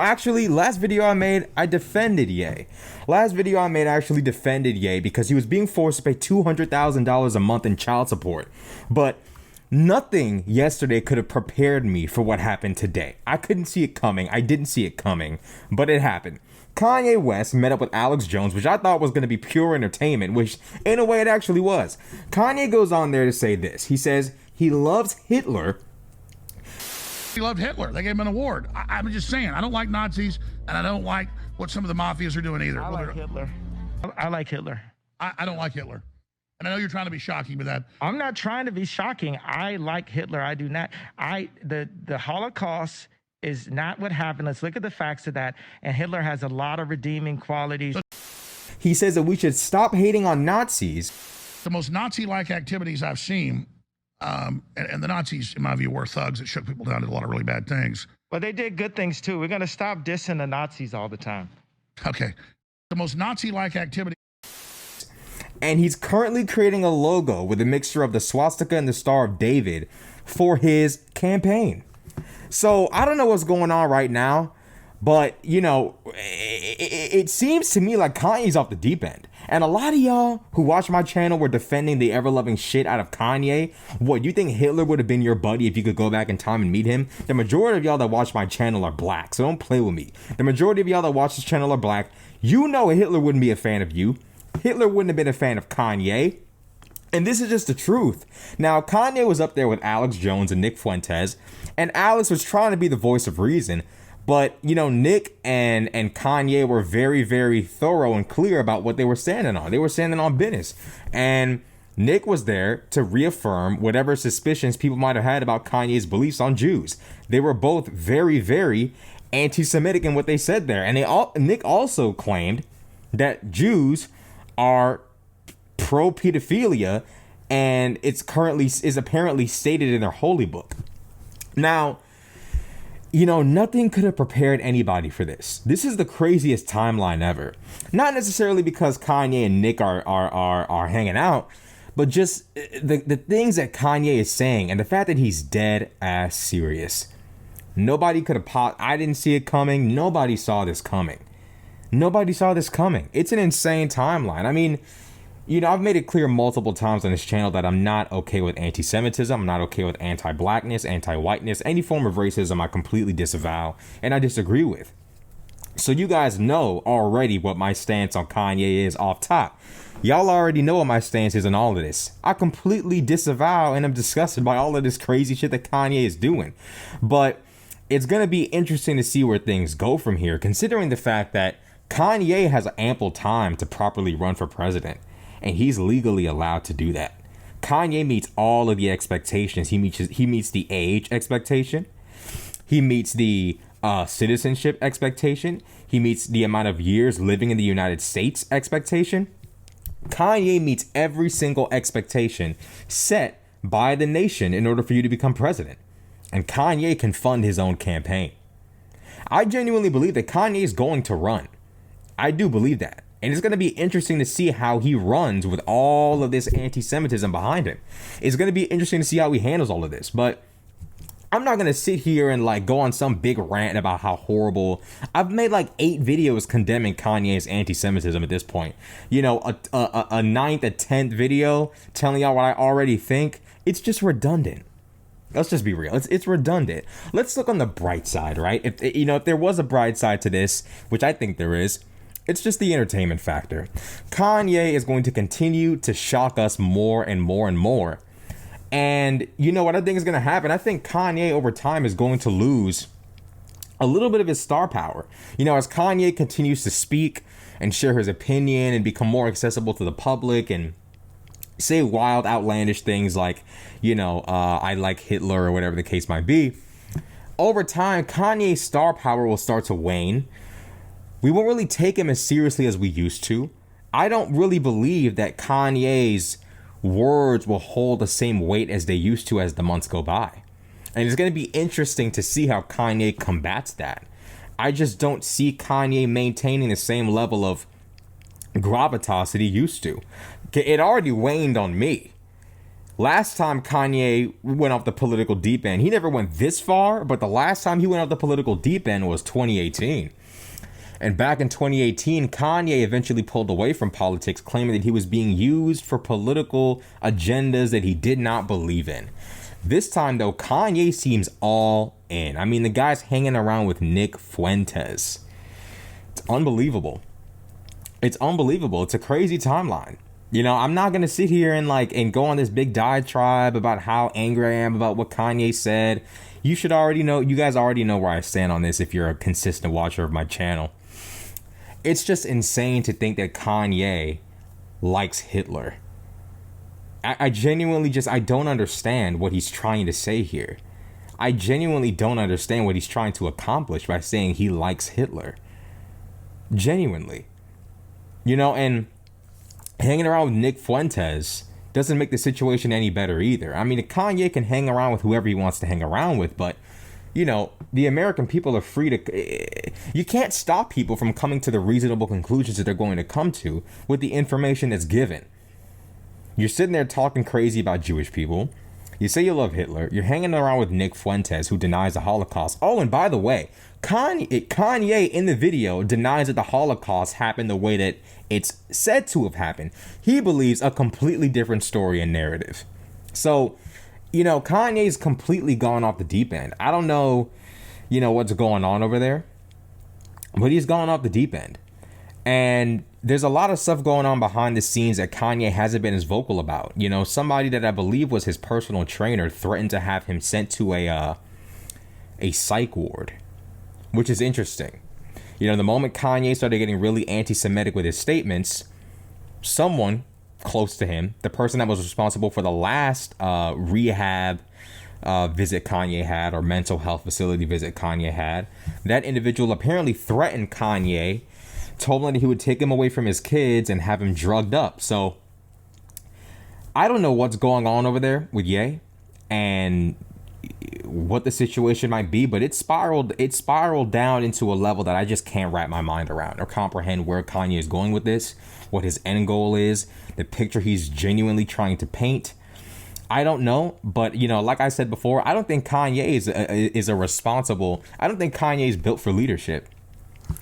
Actually, last video I made, I defended Ye. Last video I made, I actually defended Ye because he was being forced to pay $200,000 a month in child support. But nothing yesterday could have prepared me for what happened today. I couldn't see it coming. I didn't see it coming, but it happened. Kanye West met up with Alex Jones, which I thought was going to be pure entertainment, which in a way it actually was. Kanye goes on there to say this. He says he loves Hitler. He loved Hitler. They gave him an award. I'm just saying, I don't like Nazis, and I don't like what some of the mafias are doing either. I like Hitler. I like Hitler. I don't like Hitler. And I know you're trying to be shocking with that. I'm not trying to be shocking. I like Hitler. I do not. The Holocaust is not what happened. Let's look at the facts of that. And Hitler has a lot of redeeming qualities. He says that we should stop hating on Nazis. The most Nazi-like activities I've seen, and the Nazis, in my view, were thugs that shook people down, did a lot of really bad things. But they did good things, too. We're going to stop dissing the Nazis all the time. Okay. The most Nazi-like activity. And he's currently creating a logo with a mixture of the swastika and the Star of David for his campaign. So I don't know what's going on right now, but, you know, it seems to me like Kanye's off the deep end. And a lot of y'all who watch my channel were defending the ever-loving shit out of Kanye. What, you think Hitler would have been your buddy if you could go back in time and meet him? The majority of y'all that watch my channel are black, so don't play with me. The majority of y'all that watch this channel are black. You know Hitler wouldn't be a fan of you. Hitler wouldn't have been a fan of Kanye. And this is just the truth. Now, Kanye was up there with Alex Jones and Nick Fuentes, and Alex was trying to be the voice of reason. But, you know, Nick and Kanye were very, very thorough and clear about what they were standing on. They were standing on business. And Nick was there to reaffirm whatever suspicions people might have had about Kanye's beliefs on Jews. They were both very, very anti-Semitic in what they said there. And Nick also claimed that Jews are pro-pedophilia, and is apparently stated in their holy book. Now, you know, nothing could have prepared anybody for this. This is the craziest timeline ever. Not necessarily because Kanye and Nick are hanging out, but just the things that Kanye is saying and the fact that he's dead ass serious. Nobody could have I didn't see it coming. Nobody saw this coming. Nobody saw this coming. It's an insane timeline. I mean, you know, I've made it clear multiple times on this channel that I'm not okay with anti-Semitism. I'm not okay with anti-blackness, anti-whiteness. Any form of racism I completely disavow and I disagree with. So you guys know already what my stance on Kanye is off top. Y'all already know what my stance is on all of this. I completely disavow and I'm disgusted by all of this crazy shit that Kanye is doing. But it's going to be interesting to see where things go from here, considering the fact that Kanye has ample time to properly run for president, and he's legally allowed to do that. Kanye meets all of the expectations. He meets the age expectation. He meets the citizenship expectation. He meets the amount of years living in the United States expectation. Kanye meets every single expectation set by the nation in order for you to become president. And Kanye can fund his own campaign. I genuinely believe that Kanye is going to run. I do believe that. And it's going to be interesting to see how he runs with all of this anti-Semitism behind him. It's going to be interesting to see how he handles all of this. But I'm not going to sit here and like go on some big rant about how horrible. I've made like 8 videos condemning Kanye's anti-Semitism at this point. You know, a 9th, a 10th video telling y'all what I already think. It's just redundant. Let's just be real. It's redundant. Let's look on the bright side, right? If there was a bright side to this, which I think there is, it's just the entertainment factor. Kanye is going to continue to shock us more and more and more. And you know what I think is going to happen? I think Kanye over time is going to lose a little bit of his star power. You know, as Kanye continues to speak and share his opinion and become more accessible to the public and say wild, outlandish things like, you know, I like Hitler or whatever the case might be. Over time, Kanye's star power will start to wane. We won't really take him as seriously as we used to. I don't really believe that Kanye's words will hold the same weight as they used to as the months go by. And it's going to be interesting to see how Kanye combats that. I just don't see Kanye maintaining the same level of gravitas that he used to. It already waned on me. Last time Kanye went off the political deep end, he never went this far, but the last time he went off the political deep end was 2018. And back in 2018, Kanye eventually pulled away from politics, claiming that he was being used for political agendas that he did not believe in. This time, though, Kanye seems all in. I mean, the guy's hanging around with Nick Fuentes. It's unbelievable. It's unbelievable. It's a crazy timeline. You know, I'm not going to sit here and go on this big diatribe about how angry I am about what Kanye said. You should already know. You guys already know where I stand on this if you're a consistent watcher of my channel. It's just insane to think that Kanye likes Hitler. I genuinely I don't understand what he's trying to say here. I genuinely don't understand what he's trying to accomplish by saying he likes Hitler. Genuinely. You know, and hanging around with Nick Fuentes doesn't make the situation any better either. I mean, Kanye can hang around with whoever he wants to hang around with, but, you know, the American people are free to... You can't stop people from coming to the reasonable conclusions that they're going to come to with the information that's given. You're sitting there talking crazy about Jewish people. You say you love Hitler. You're hanging around with Nick Fuentes, who denies the Holocaust. Oh, and by the way, Kanye in the video denies that the Holocaust happened the way that it's said to have happened. He believes a completely different story and narrative. So, you know, Kanye's completely gone off the deep end. I don't know, you know, what's going on over there, but he's gone off the deep end. And there's a lot of stuff going on behind the scenes that Kanye hasn't been as vocal about. You know, somebody that I believe was his personal trainer threatened to have him sent to a psych ward, which is interesting. You know, the moment Kanye started getting really anti-Semitic with his statements, someone close to him, the person that was responsible for the last rehab visit Kanye had, or mental health facility visit Kanye had, that individual apparently threatened Kanye, told him that he would take him away from his kids and have him drugged up. So I don't know what's going on over there with Ye and what the situation might be, but it spiraled down into a level that I just can't wrap my mind around or comprehend where Kanye is going with this, what his end goal is, the picture he's genuinely trying to paint. I don't know, but, you know, like I said before, I don't think Kanye is a responsible. I don't think Kanye is built for leadership.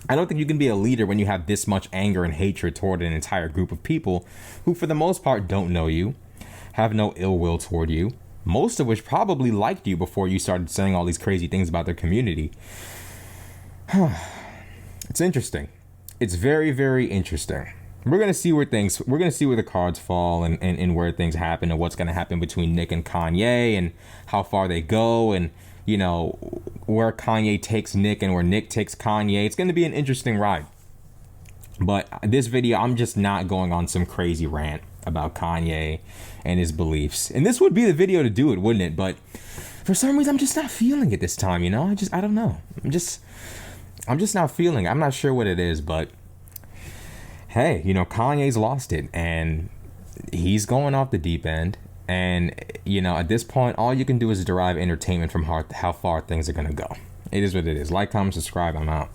I don't think you can be a leader when you have this much anger and hatred toward an entire group of people who, for the most part, don't know you, have no ill will toward you, most of which probably liked you before you started saying all these crazy things about their community. It's interesting. It's very, very interesting. We're going to see where the cards fall and where things happen and what's going to happen between Nick and Kanye and how far they go and, you know, where Kanye takes Nick and where Nick takes Kanye. It's going to be an interesting ride. But this video, I'm just not going on some crazy rant about Kanye and his beliefs. And this would be the video to do it, wouldn't it? But for some reason, I'm just not feeling it this time, you know? I don't know. I'm just not feeling it. I'm not sure what it is, but hey, you know, Kanye's lost it and he's going off the deep end. And, you know, at this point, all you can do is derive entertainment from how far things are going to go. It is what it is. Like, comment, subscribe. I'm out.